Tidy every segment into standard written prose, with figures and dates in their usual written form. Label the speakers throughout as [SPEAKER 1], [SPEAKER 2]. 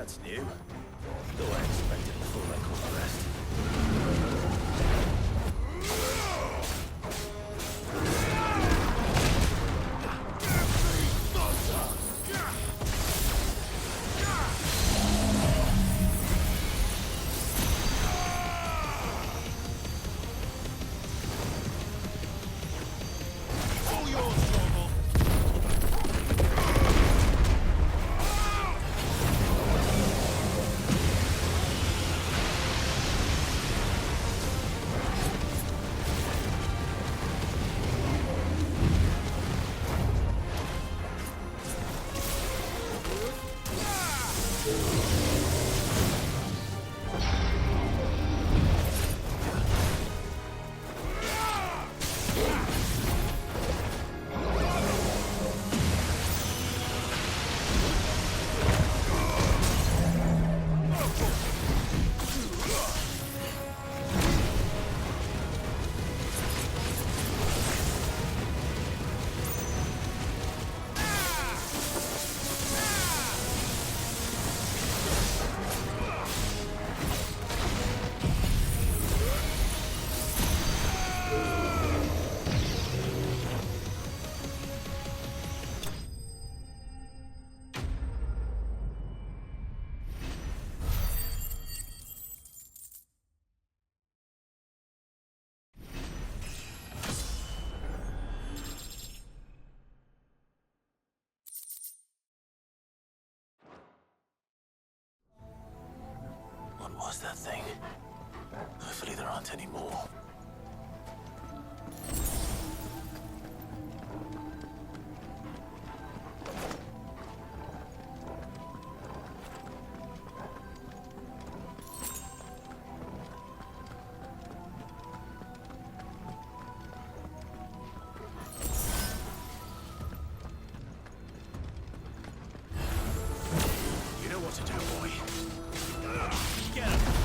[SPEAKER 1] That's new. Though I expected a full ankle rest. What was that thing? Hopefully there aren't any more. You know what to do, boy. Get him! Get him!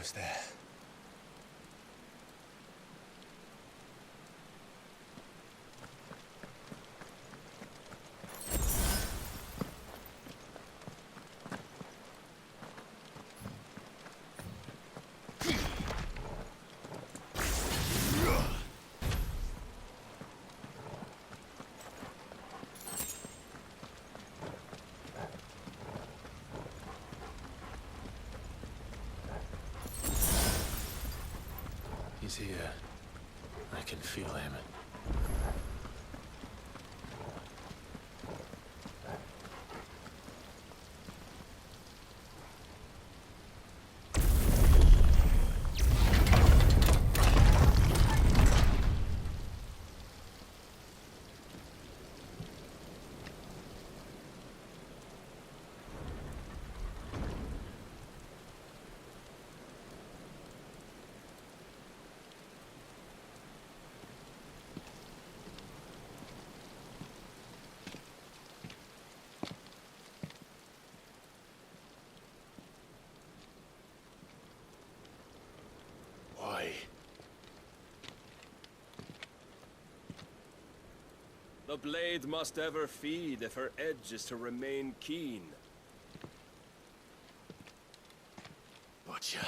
[SPEAKER 2] almost there.
[SPEAKER 1] He's here. I can feel him. Why?
[SPEAKER 3] The blade must ever feed if her edge is to remain keen.
[SPEAKER 1] Butcher.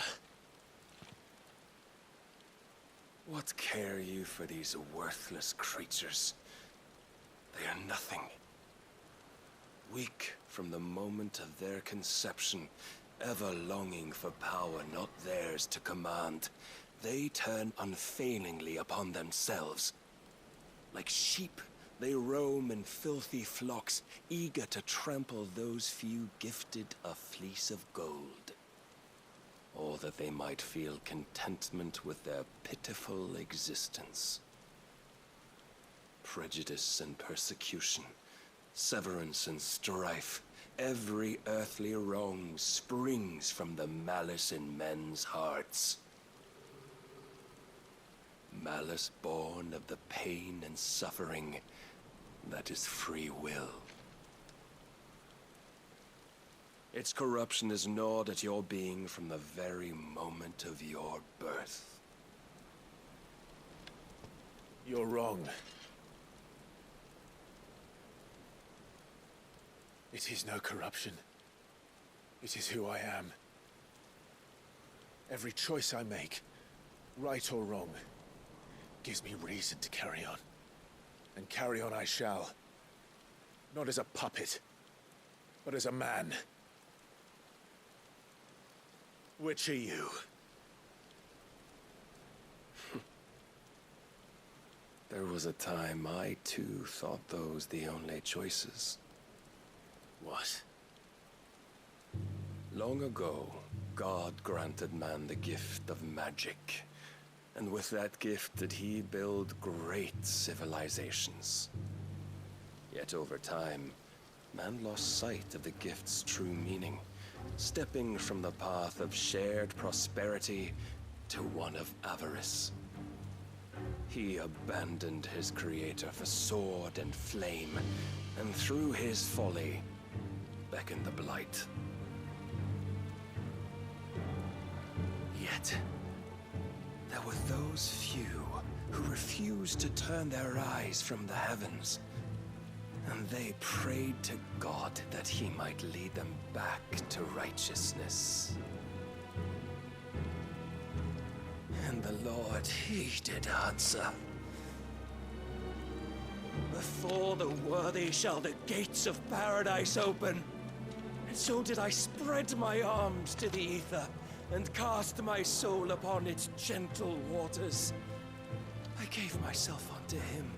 [SPEAKER 1] What care you for these worthless creatures? They are nothing. Weak from the moment of their conception, ever longing for power not theirs to command, they turn unfailingly upon themselves. Like sheep, they roam in filthy flocks, eager to trample those few gifted a fleece of gold. Or that they might feel contentment with their pitiful existence. Prejudice and persecution, severance and strife, every earthly wrong springs from the malice in men's hearts. Malice born of the pain and suffering that is free will. Its corruption is gnawed at your being from the very moment of your birth.
[SPEAKER 2] You're wrong. It is no corruption. It is who I am. Every choice I make, right or wrong, gives me reason to carry on. And carry on I shall. Not as a puppet, but as a man. Which are you?
[SPEAKER 1] There was a time I too thought those the only choices.
[SPEAKER 2] What?
[SPEAKER 1] Long ago, God granted man the gift of magic. And with that gift did he build great civilizations. Yet over time, man lost sight of the gift's true meaning, stepping from the path of shared prosperity to one of avarice. He abandoned his creator for sword and flame, and through his folly, beckoned the blight. Yet, there were those few who refused to turn their eyes from the heavens, and they prayed to God that he might lead them back to righteousness. And the Lord, he did answer. Before the worthy shall the gates of paradise open. And so did I spread my arms to the ether, and cast my soul upon its gentle waters. I gave myself unto him.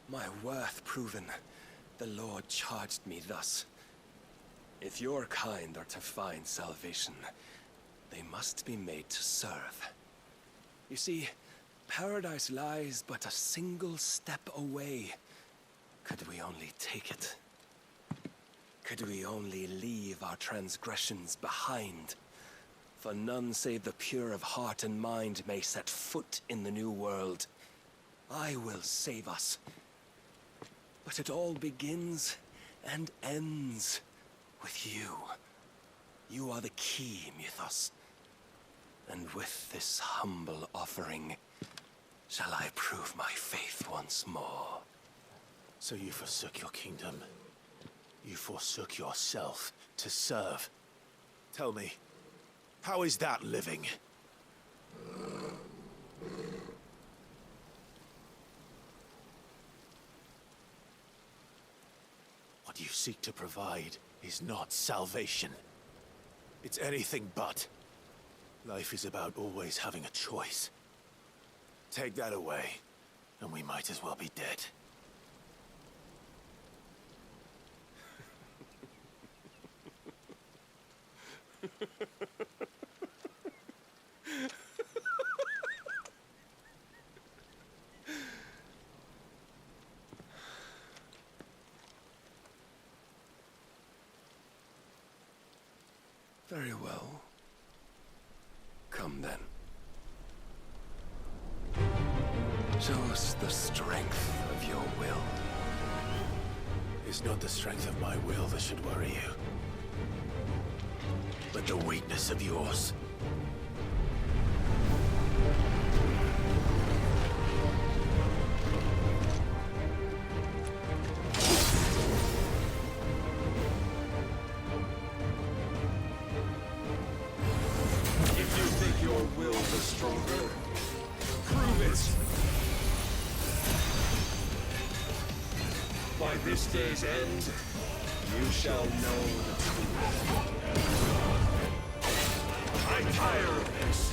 [SPEAKER 1] My worth proven, the Lord charged me thus. If your kind are to find salvation, They must be made to serve. You see, paradise lies but a single step away. Could we only take it? Could we only leave our transgressions behind? For none save the pure of heart and mind may set foot in the new world. I will save us. But it all begins and ends with you. You are the key, Mythos. And with this humble offering, shall I prove my faith once more.
[SPEAKER 2] So you forsook your kingdom. You forsook yourself to serve. Tell me, how is that living? What you seek to provide is not salvation. It's anything but. Life is about always having a choice. Take that away, and we might as well be dead.
[SPEAKER 1] Very well. Come then. Show us the strength of your will.
[SPEAKER 2] It's not the strength of my will that should worry you, but the weakness of yours.
[SPEAKER 3] If you think your will is stronger, prove it! By this day's end, you shall know the truth. I tire of this!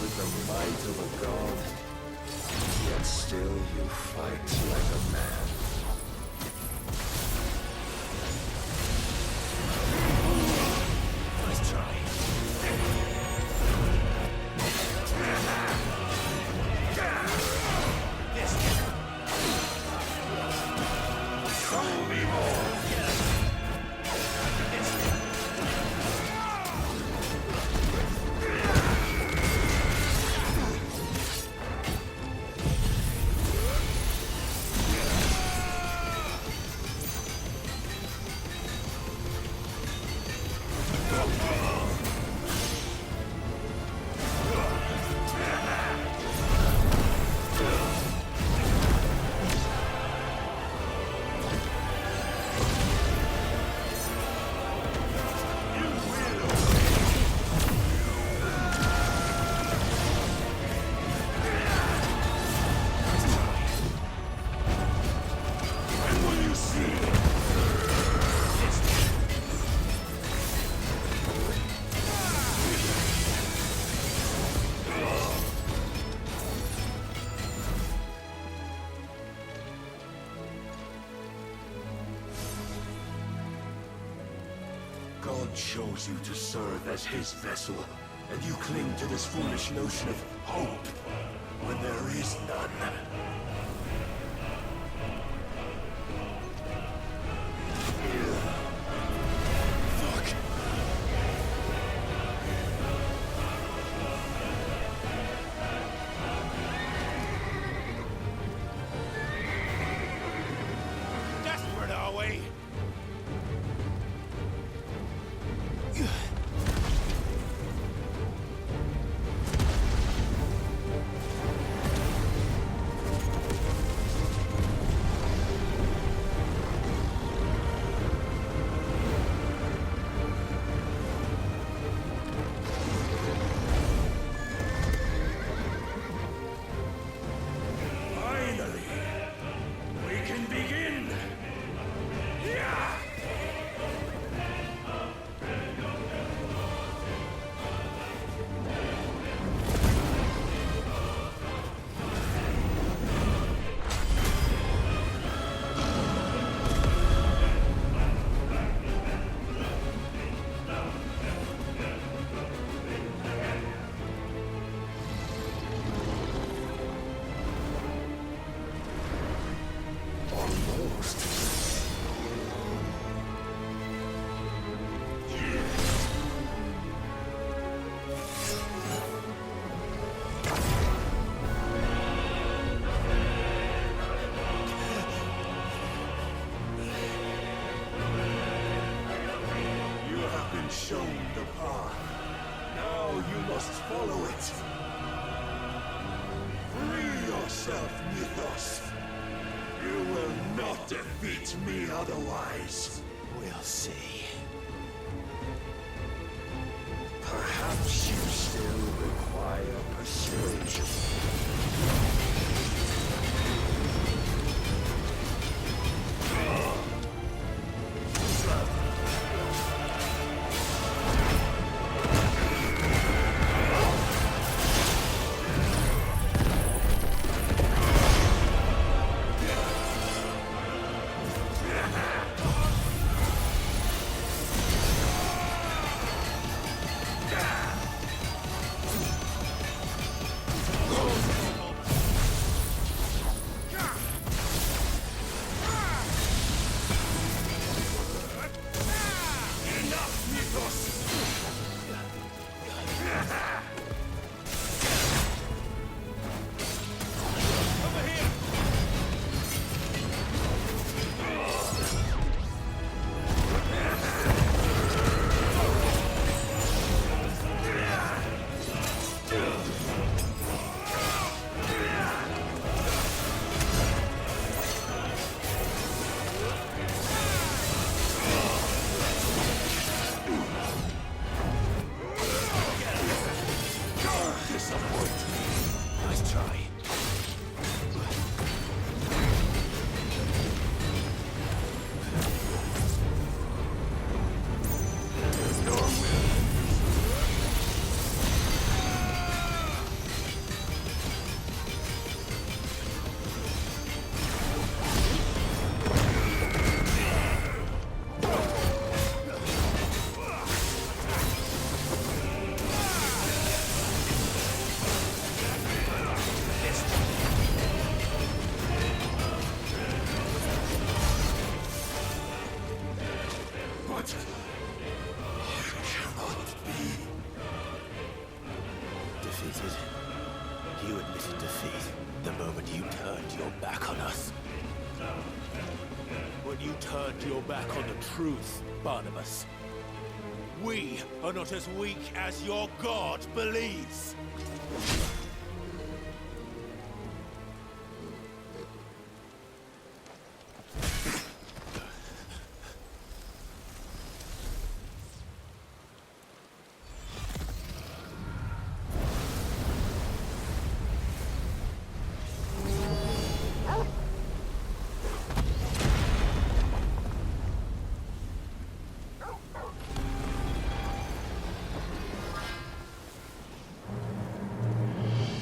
[SPEAKER 1] With the might of a god, yet still you fight like a man. Nice try. Show me more. God chose you to serve as his vessel, and you cling to this foolish notion of hope when there is none. Fuck.
[SPEAKER 2] Desperate, are we?
[SPEAKER 3] yourself, Mythos. You will not defeat me otherwise.
[SPEAKER 2] We'll see.
[SPEAKER 1] Perhaps you still require persuasion.
[SPEAKER 2] Defeated. You admitted defeat the moment you turned your back on us. When you turned your back on the truth, Barnabas. We are not as weak as your god believes.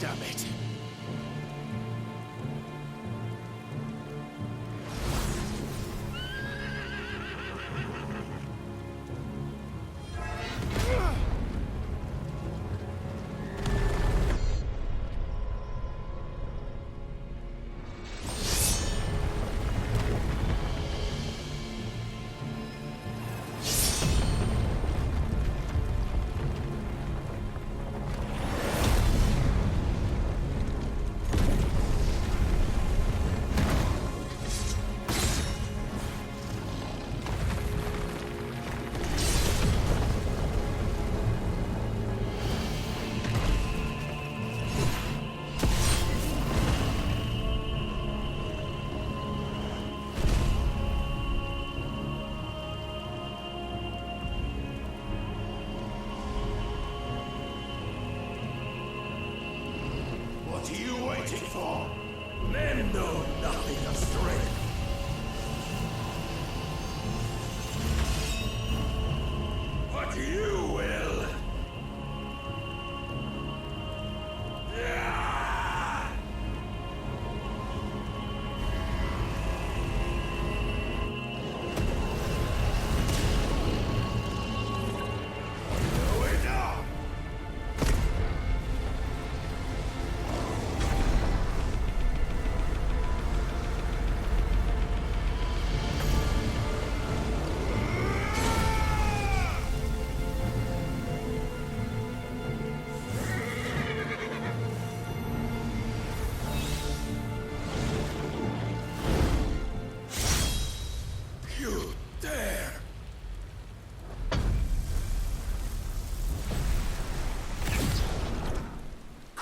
[SPEAKER 2] Damn it.
[SPEAKER 3] What are you waiting for? Men know nothing of strength. But you will. Yeah! Do it now!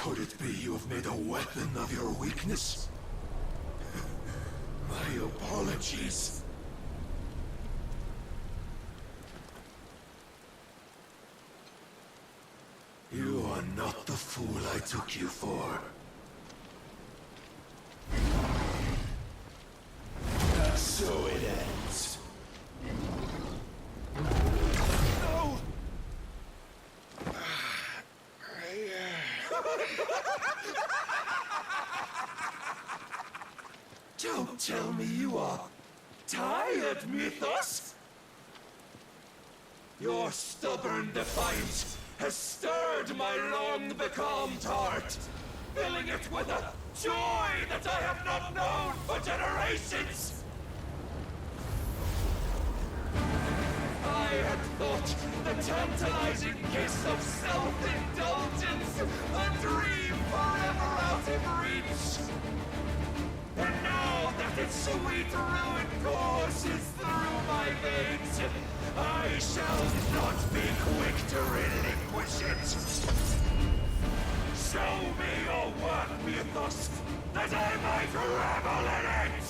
[SPEAKER 3] Could it be you have made a weapon of your weakness? My apologies. You are not the fool I took you for. And so it ends.
[SPEAKER 2] No!
[SPEAKER 3] Don't tell me you are tired, Mythos! Your stubborn defiance has stirred my long-becalmed heart, filling it with a joy that I have not known for generations! I had thought the tantalizing kiss of self-indulgence a dream forever out of reach. And now that its sweet ruin courses through my veins, I shall not be quick to relinquish it. Show me your work, Mythos, that I might revel in it!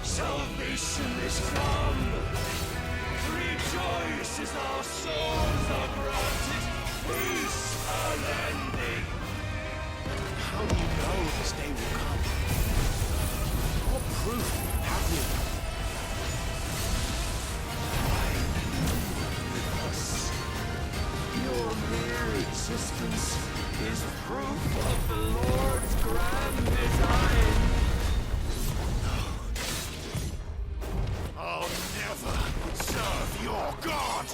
[SPEAKER 3] Salvation is come! Rejoice as our souls are granted peace unending!
[SPEAKER 2] How do you know this day will come? What proof have you?
[SPEAKER 3] Your mere existence is proof of the Lord's grand design!
[SPEAKER 2] I'll never serve your god!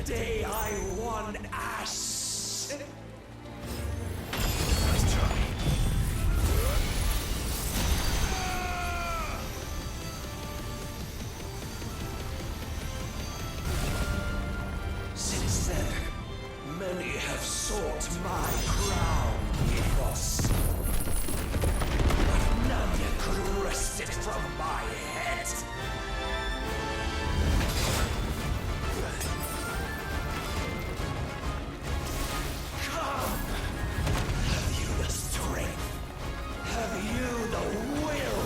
[SPEAKER 3] Day I won Ash!
[SPEAKER 2] Nice try.
[SPEAKER 3] Many have sought my crown, Ethos. But none yet could wrest it from my head. Come! Have you the strength? Have you the will?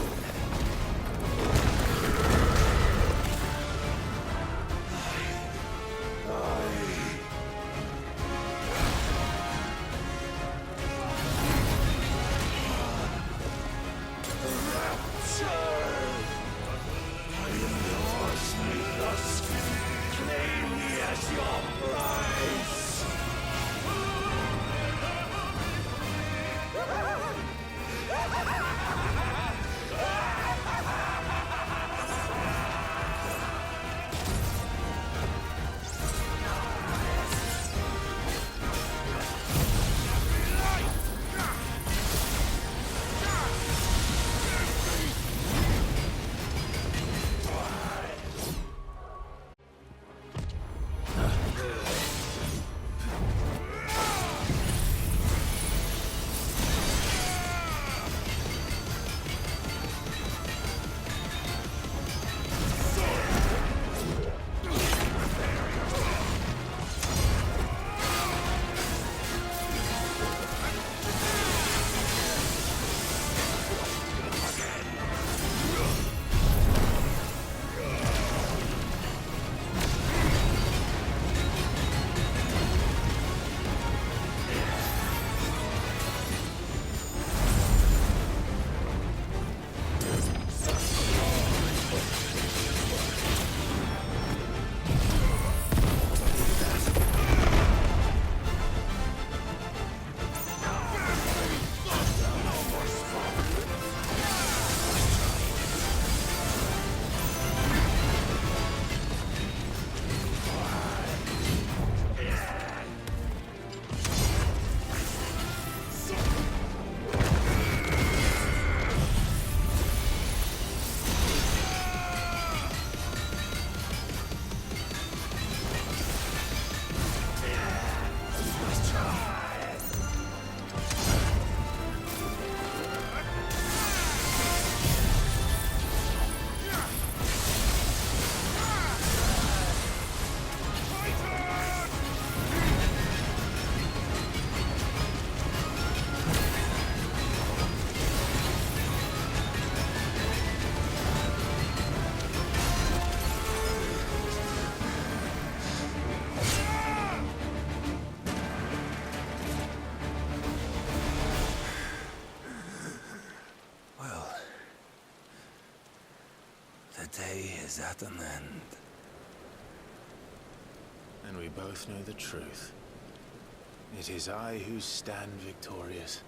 [SPEAKER 1] The day is at an end.
[SPEAKER 2] And we both know the truth. It is I who stand victorious.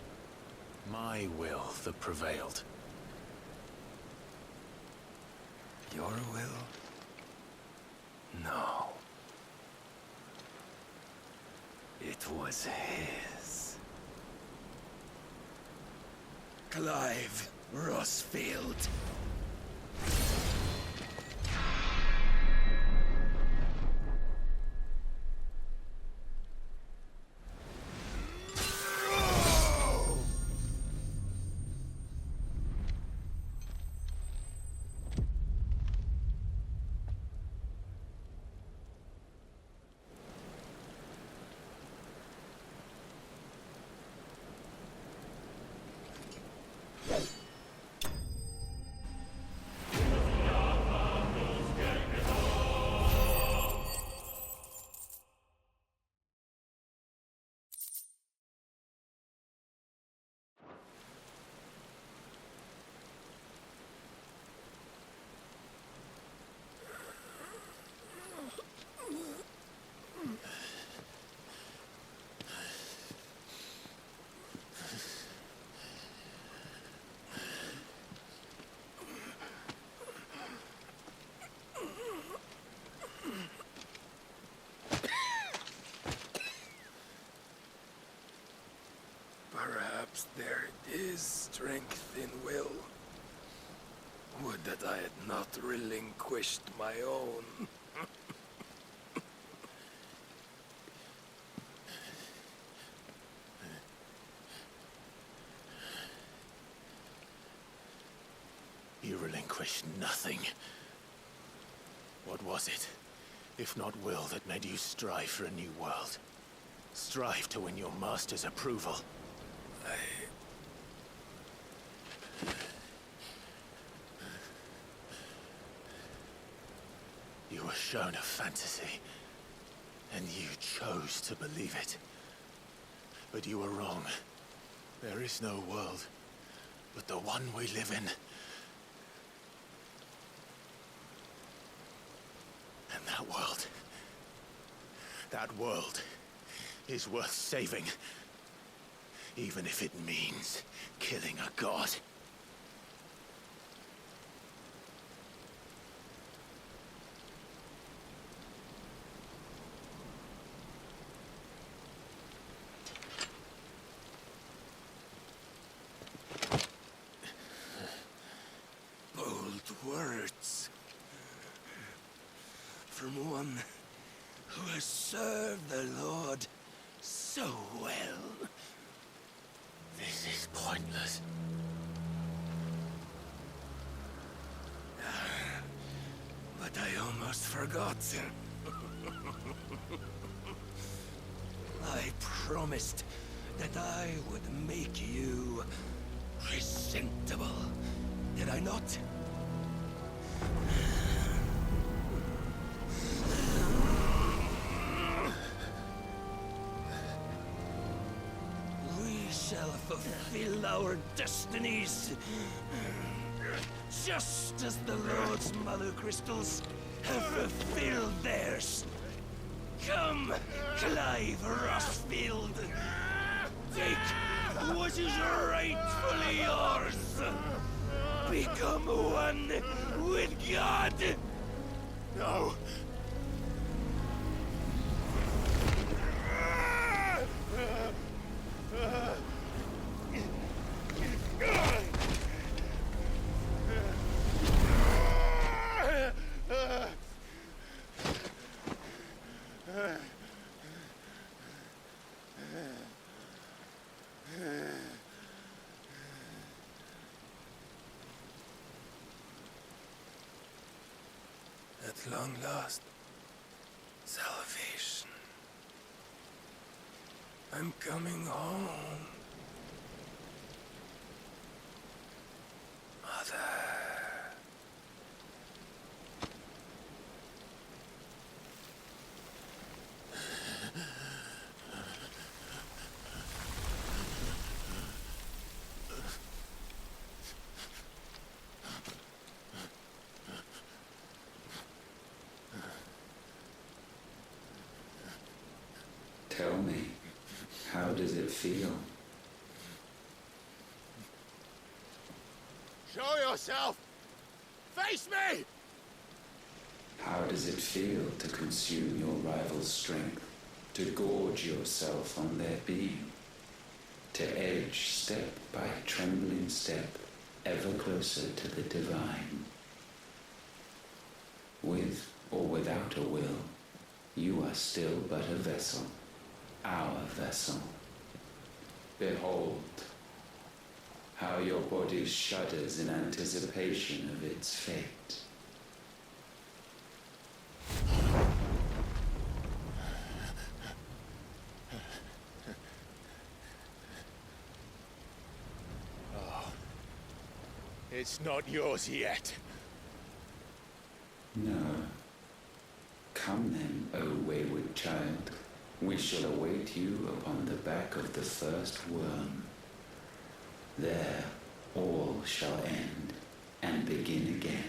[SPEAKER 2] My will that prevailed.
[SPEAKER 1] Your will? No. It was his.
[SPEAKER 3] Clive Rossfield.
[SPEAKER 1] Perhaps there is strength in will. Would that I had not relinquished my own.
[SPEAKER 2] accomplished nothing. What was it, if not will, that made you strive for a new world? Strive to win your master's approval? You were shown a fantasy, and you chose to believe it. But you were wrong. There is no world, but the one we live in. And that world is worth saving, even if it means killing a god.
[SPEAKER 1] Words from one who has served the Lord so well.
[SPEAKER 2] This is pointless.
[SPEAKER 1] But I almost forgot. I promised that I would make you presentable. Did I not? We shall fulfill our destinies, just as the Lord's Mother Crystals have fulfilled theirs. Come, Clive Rossfield. Take what is rightfully yours. Become one with God!
[SPEAKER 2] No!
[SPEAKER 1] At long last, salvation. I'm coming home. Mother.
[SPEAKER 4] Tell me, how does it feel?
[SPEAKER 2] Show yourself! Face me!
[SPEAKER 4] How does it feel to consume your rival's strength, to gorge yourself on their being, to edge step by trembling step ever closer to the divine? With or without a will, you are still but a vessel, our vessel. Behold, how your body shudders in anticipation of its fate.
[SPEAKER 2] It's not yours yet.
[SPEAKER 4] No. Come then, O wayward child. We shall await you upon the back of the first worm. There all shall end and begin again.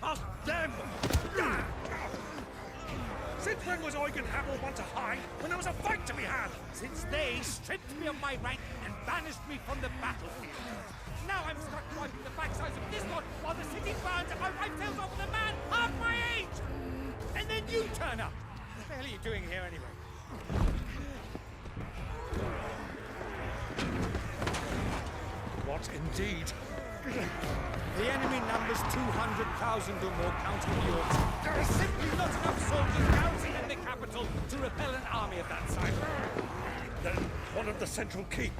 [SPEAKER 5] Ask them! Since when was Eugen Hamel one to hide when there was a fight to be had?
[SPEAKER 3] Since they stripped me of my rank and banished me from the battlefield. Now I'm stuck wiping the backsides of this lot while the city burns and my wife tells off with a man half my age! And then you turn up! What the hell are you doing here anyway?
[SPEAKER 5] What indeed?
[SPEAKER 3] The enemy numbers 200,000 or more, counting the orcs. There are simply not enough soldiers garrisoned in the capital to repel an army of that size.
[SPEAKER 5] Then what of the central keep?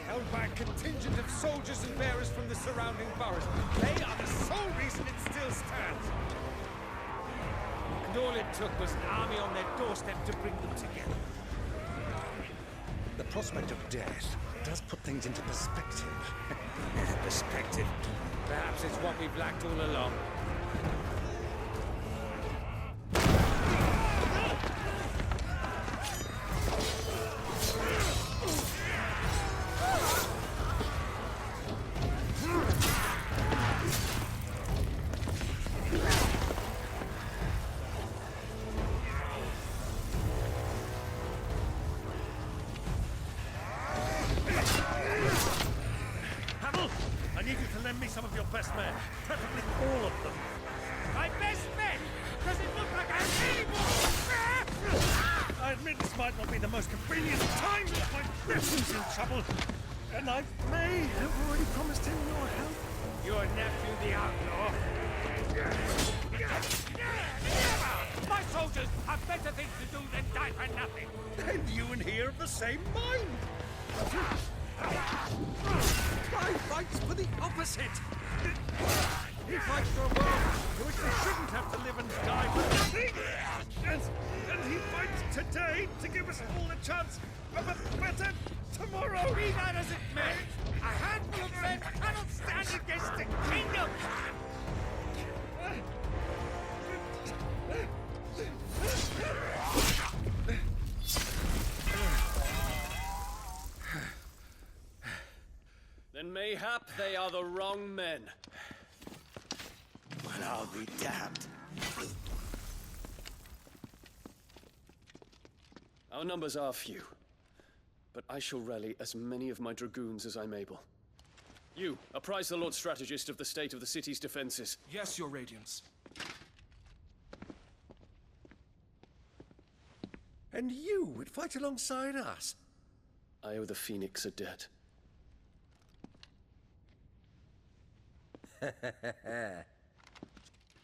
[SPEAKER 3] Held by a contingent of soldiers and bearers from the surrounding boroughs. They are the sole reason it still stands. And all it took was an army on their doorstep to bring them together.
[SPEAKER 5] The prospect of death does put things into perspective.
[SPEAKER 3] Perspective. Perhaps it's what we've lacked all along.
[SPEAKER 5] Hamel, I need you to lend me some of your best men, preferably all of them.
[SPEAKER 3] My best men! Does it look like I'm able?
[SPEAKER 5] I admit this might not be the most convenient time, but my nephew's in trouble, and I may have already promised him your help.
[SPEAKER 3] Your nephew, the outlaw. Never! My soldiers have better things to do than die for nothing.
[SPEAKER 5] Then you and he are of the same mind.
[SPEAKER 3] I fights for the opposite.
[SPEAKER 5] He fights for a world in which we shouldn't have to live and die for nothing. And he fights today to give us all a chance of a better tomorrow.
[SPEAKER 3] Be that as it may, a handful of men cannot stand against the kingdom.
[SPEAKER 1] Then mayhap they are the wrong men.
[SPEAKER 3] Well, I'll be damned.
[SPEAKER 1] Our numbers are few, but I shall rally as many of my dragoons as I'm able. You, apprise the Lord Strategist of the state of the city's defenses.
[SPEAKER 6] Yes, Your Radiance.
[SPEAKER 5] And you would fight alongside us?
[SPEAKER 1] I owe the Phoenix a debt.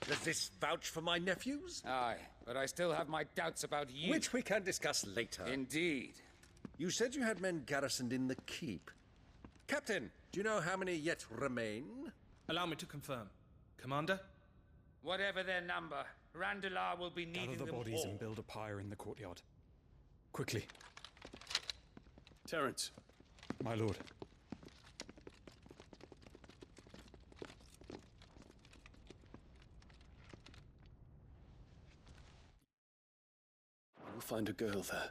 [SPEAKER 5] Does this vouch for my nephews?
[SPEAKER 7] Aye, but I still have my doubts about you.
[SPEAKER 5] Which we can discuss later.
[SPEAKER 7] Indeed.
[SPEAKER 5] You said you had men garrisoned in the keep. Captain, do you know how many yet remain?
[SPEAKER 6] Allow me to confirm. Commander?
[SPEAKER 7] Whatever their number, Randalar will be needing
[SPEAKER 8] Gather the
[SPEAKER 7] them
[SPEAKER 8] bodies
[SPEAKER 7] all.
[SPEAKER 8] and build a pyre in the courtyard. Quickly,
[SPEAKER 1] Terence,
[SPEAKER 8] my lord.
[SPEAKER 1] we'll find a girl there.